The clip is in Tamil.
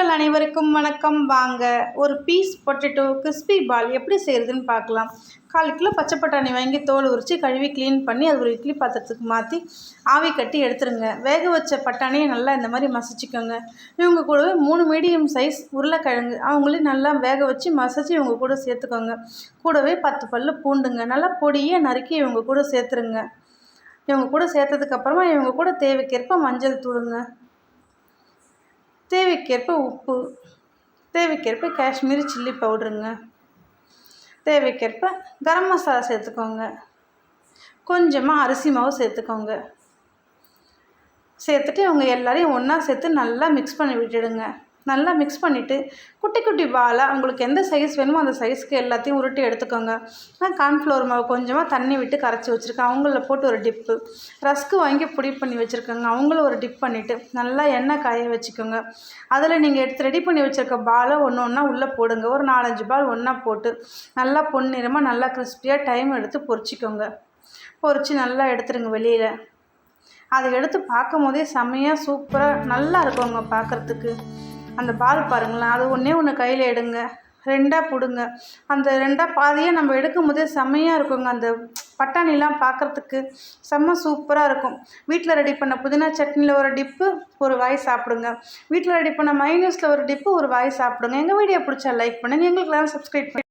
மக்கள் அனைவருக்கும் வணக்கம். வாங்க ஒரு பீஸ் பொட்டேட்டோ கிறிஸ்பி பால் எப்படி செய்கிறதுன்னு பார்க்கலாம். 1/4 கிலோ பச்சை பட்டாணி வாங்கி தோல் உரித்து கழுவி க்ளீன் பண்ணி அது ஒரு இட்லி பாத்திரத்துக்கு மாற்றி ஆவி கட்டி எடுத்துருங்க. வேக வச்ச பட்டாணியை நல்லா இந்த மாதிரி மசிச்சுக்கோங்க. இவங்க கூடவே 3 மீடியம் சைஸ் உருளைக்கிழங்கு அவங்களையும் நல்லா வேக வச்சு மசிச்சு இவங்க கூட சேர்த்துக்கோங்க. கூடவே 10 பல்லு பூண்டுங்க நல்லா பொடியாக நறுக்கி இவங்க கூட சேர்த்துருங்க. இவங்க கூட சேர்த்ததுக்கப்புறமா இவங்க கூட தேவைக்கேற்ப மஞ்சள் தூளுங்க, தேவைக்கேற்ப உப்பு, தேவைக்கேற்ப காஷ்மீரி சில்லி பவுடருங்க, தேவைக்கேற்ப கரம் மசாலா சேர்த்துக்கோங்க, கொஞ்சமாக அரிசி மாவு சேர்த்துக்கோங்க. சேர்த்துட்டு இவங்க எல்லாரையும் ஒன்றா சேர்த்து நல்லா மிக்ஸ் பண்ணி விட்டுடுங்க. நல்லா மிக்ஸ் பண்ணிவிட்டு குட்டி குட்டி பாலாக உங்களுக்கு எந்த சைஸ் வேணுமோ அந்த சைஸ்க்கு எல்லாத்தையும் உருட்டி எடுத்துக்கோங்க. நான் கார்ன்ஃப்ளவர் மாவு கொஞ்சமாக தண்ணி விட்டு கரைச்சி வச்சுருக்கேன். அவங்கள போட்டு ஒரு டிப்பு, ரஸ்க்கு வாங்கி பொடி பண்ணி வச்சுருக்கோங்க. அவங்கள ஒரு டிப் பண்ணிவிட்டு நல்லா எண்ணெய் காய வச்சுக்கோங்க. அதில் நீங்கள் எடுத்து ரெடி பண்ணி வச்சுருக்க பாலை ஒன்று ஒன்றா உள்ளே போடுங்க. ஒரு 4-5 பால் ஒன்றா போட்டு நல்லா பொன்னிறமாக நல்லா கிறிஸ்பியாக டைம் எடுத்து பொரிச்சிக்கோங்க. பொரித்து நல்லா எடுத்துருங்க வெளியில். அதை எடுத்து பார்க்கும் போதே செம்மையாக சூப்பராக நல்லா இருக்குங்க பார்க்குறதுக்கு. அந்த பால் பாருங்களேன், அது ஒன்று கையில் எடுங்க, 2ஆக பிடுங்க. அந்த 2ஆக பாதியாக நம்ம எடுக்கும் போதே செம்மையாக இருக்குங்க. அந்த பட்டாணிலாம் பார்க்குறதுக்கு செம்ம சூப்பராக இருக்கும். வீட்டில் ரெடி பண்ண புதினா சட்னியில் ஒரு டிப்பு ஒரு வாய் சாப்பிடுங்க. வீட்டில் ரெடி பண்ண மைனஸில் ஒரு டிப்பு ஒரு வாய் சாப்பிடுங்க. எங்கள் வீடியோ பிடிச்சா லைக் பண்ணுங்கள். எங்களுக்கெல்லாம் சப்ஸ்கிரைப் பண்ணி